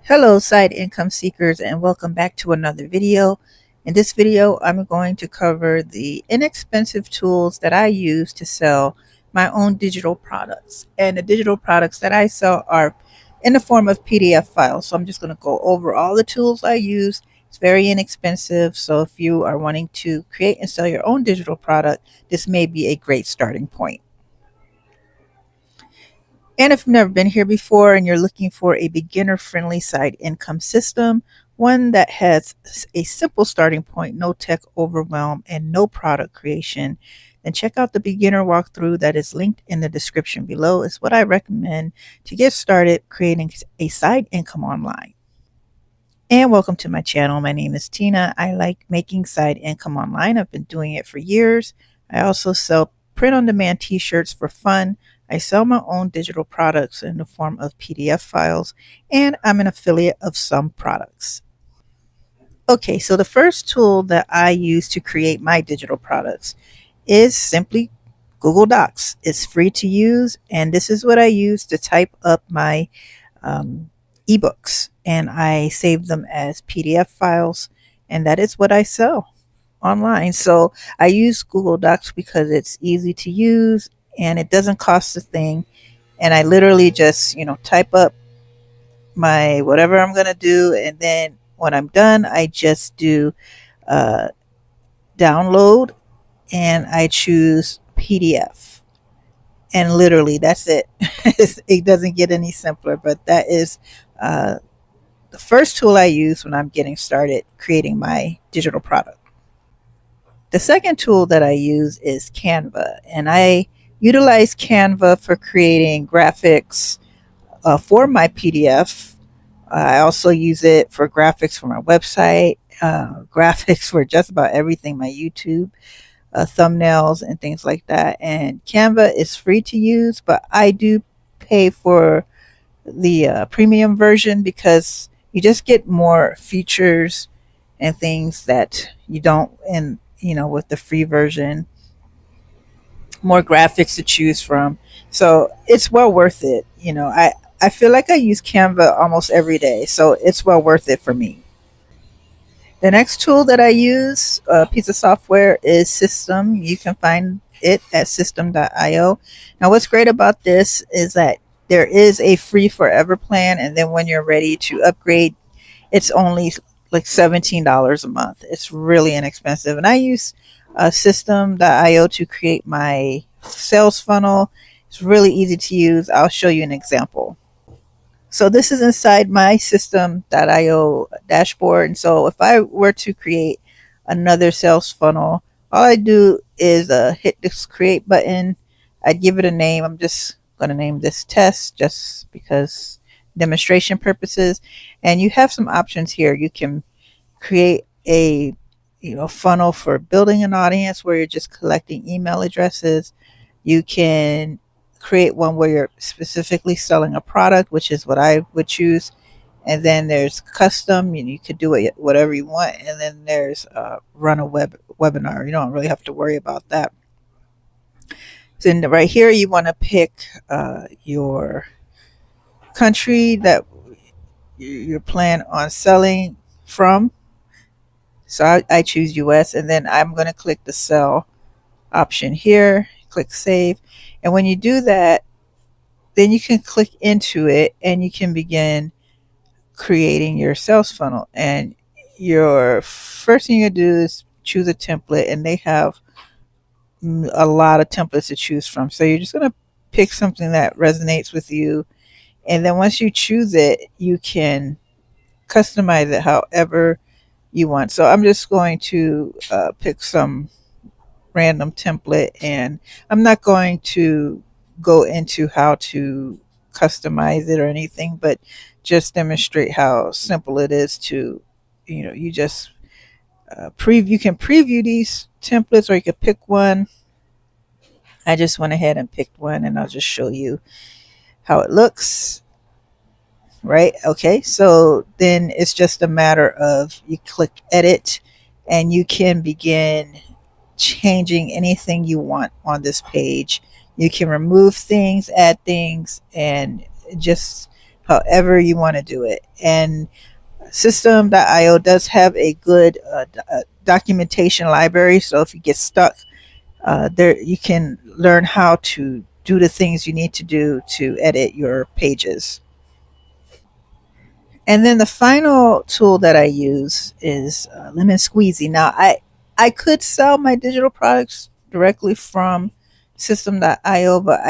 Hello, side income seekers, and welcome back to another video. In this video, I'm going to cover the inexpensive tools that I use to sell my own digital products. And the digital products that I sell are in the form of PDF files. So I'm just going to go over all the tools I use. It's very inexpensive. So if you are wanting to create and sell your own digital product, this may be a great starting point. And if you've never been here before and you're looking for a beginner friendly side income system, one that has a simple starting point, no tech overwhelm, and no product creation, then check out the beginner walkthrough that is linked in the description below. Is what I recommend to get started creating a side income online. And welcome to my channel. My name is Tina. I like making side income online. I've been doing it for years. I also sell print on demand t-shirts for fun. I sell my own digital products in the form of PDF files, and I'm an affiliate of some products. Okay, so the first tool that I use to create my digital products is simply Google Docs. It's free to use, and this is what I use to type up my um, ebooks, and I save them as PDF files, and that is what I sell online. So I use Google Docs because it's easy to use and it doesn't cost a thing. And I literally just, type up my whatever I'm going to do. And then when I'm done, I just do uh, download and I choose PDF. And literally, that's it. It doesn't get any simpler, but that is the first tool I use when I'm getting started creating my digital product. The second tool that I use is Canva, and I utilize Canva for creating graphics for my PDF. I also use it for graphics for my website, graphics for just about everything, my YouTube, thumbnails, and things like that. And Canva is free to use, but I do pay for the premium version because you just get more features and things that you don't in with the free version, more graphics to choose from. So it's well worth it. I feel like I use Canva almost every day, so it's well worth it for me. The next tool that I use, a piece of software, is System. You can find it at system.io. Now, what's great about this is that there is a free forever plan, and then when you're ready to upgrade, it's only like $17 a month. It's really inexpensive. And I use system.io to create my sales funnel. It's really easy to use. I'll show you an example. So this is inside my system.io dashboard. And so if I were to create another sales funnel, all I do is hit this create button. I'd give it a name. I'm just going to name this test just because demonstration purposes. And you have some options here. You can create a funnel for building an audience where you're just collecting email addresses. You can create one where you're specifically selling a product, which is what I would choose. And then there's custom, and you could do it whatever you want. And then there's run a webinar. You don't really have to worry about that. So right here, you want to pick your country that you plan on selling from. So I choose US, and then I'm going to click the sell option here, click save. And when you do that, then you can click into it and you can begin creating your sales funnel. And your first thing you do is choose a template, and they have a lot of templates to choose from. So you're just going to pick something that resonates with you. And then once you choose it, you can customize it however you want. So I'm just going to pick some random template, and I'm not going to go into how to customize it or anything, but just demonstrate how simple it is to, you just preview. You can preview these templates, or you can pick one. I just went ahead and picked one, and I'll just show you how it looks. Right. Okay. So then it's just a matter of you click edit, and you can begin changing anything you want on this page. You can remove things, add things, and just however you want to do it. And System.io does have a good documentation library, so if you get stuck there, you can learn how to do the things you need to do to edit your pages. And then the final tool that I use is Lemon Squeezy. Now, I could sell my digital products directly from System.io, but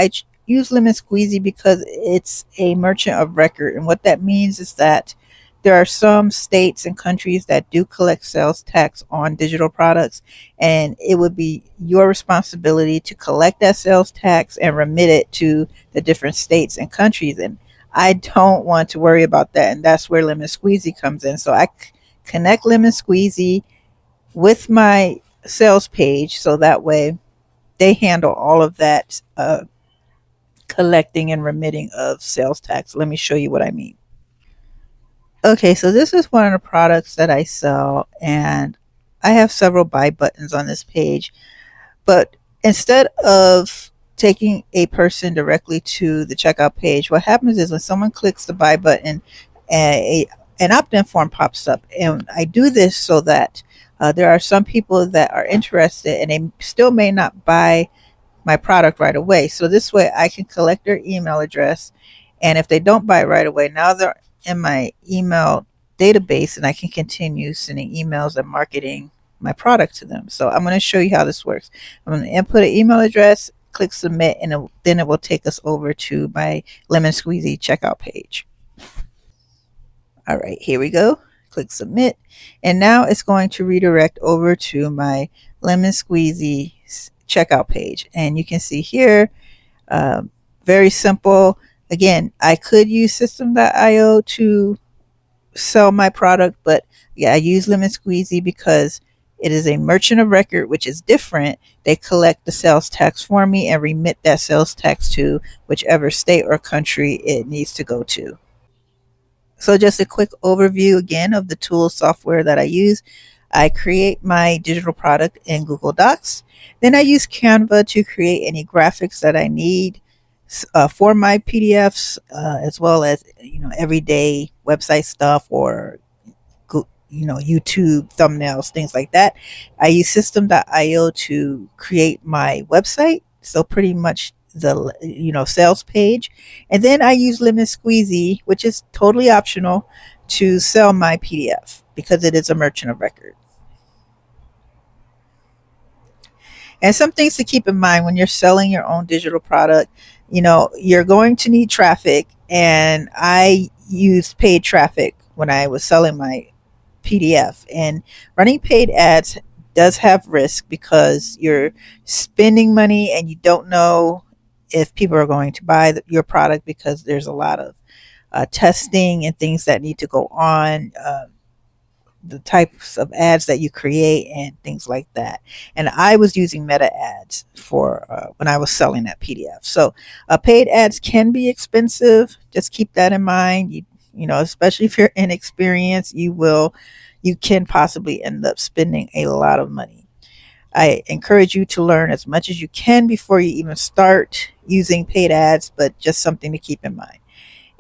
use Lemon Squeezy because it's a merchant of record. And what that means is that there are some states and countries that do collect sales tax on digital products, and it would be your responsibility to collect that sales tax and remit it to the different states and countries. And I don't want to worry about that, and that's where Lemon Squeezy comes in. So I connect Lemon Squeezy with my sales page, so that way they handle all of that collecting and remitting of sales tax. Let me show you what I mean. Okay, so this is one of the products that I sell, and I have several buy buttons on this page. But instead of taking a person directly to the checkout page, what happens is when someone clicks the buy button, an opt-in form pops up. And I do this so that there are some people that are interested and they still may not buy my product right away. So this way I can collect their email address. And if they don't buy it right away, now they're in my email database and I can continue sending emails and marketing my product to them. So I'm going to show you how this works. I'm going to input an email address, click submit, and then it will take us over to my Lemon Squeezy checkout page. All right, here we go. Click submit. And now it's going to redirect over to my Lemon Squeezy checkout page. And you can see here, very simple. Again, I could use System.io to sell my product, but yeah, I use Lemon Squeezy because it is a merchant of record, which is different. They collect the sales tax for me and remit that sales tax to whichever state or country it needs to go to. So just a quick overview again of the tool software that I use. I create my digital product in Google Docs. Then I use Canva to create any graphics that I need for my PDFs, as well as everyday website stuff or YouTube thumbnails, things like that. I use System.io to create my website, so pretty much the sales page, and then I use Lemon Squeezy, which is totally optional, to sell my PDF because it is a merchant of record. And some things to keep in mind when you're selling your own digital product, you're going to need traffic, and I used paid traffic when I was selling my PDF. And running paid ads does have risk because you're spending money and you don't know if people are going to buy your product, because there's a lot of testing and things that need to go on, the types of ads that you create and things like that. And I was using meta ads for when I was selling that PDF. So paid ads can be expensive. Just keep that in mind. Especially if you're inexperienced, you can possibly end up spending a lot of money. I encourage you to learn as much as you can before you even start using paid ads, but just something to keep in mind.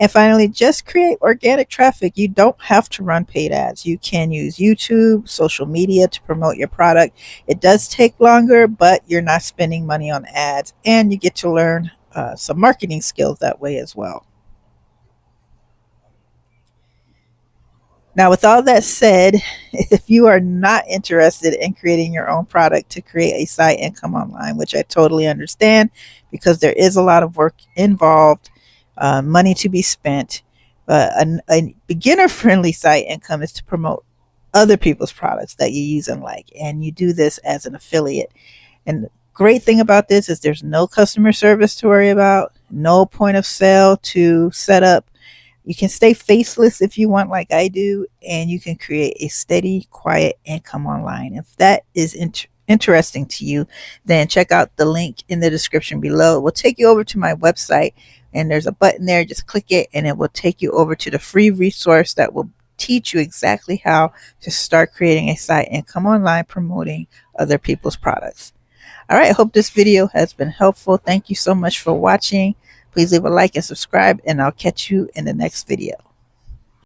And finally, just create organic traffic. You don't have to run paid ads. You can use YouTube, social media to promote your product. It does take longer, but you're not spending money on ads, and you get to learn some marketing skills that way as well. Now, with all that said, if you are not interested in creating your own product to create a side income online, which I totally understand because there is a lot of work involved, money to be spent, a beginner friendly side income is to promote other people's products that you use and like, and you do this as an affiliate. And the great thing about this is there's no customer service to worry about, no point of sale to set up. You can stay faceless if you want, like I do, and you can create a steady, quiet income online. If that is interesting to you, then check out the link in the description below. It will take you over to my website, and there's a button there. Just click it, and it will take you over to the free resource that will teach you exactly how to start creating a side income online promoting other people's products. All right, I hope this video has been helpful. Thank you so much for watching. Please leave a like and subscribe, and I'll catch you in the next video.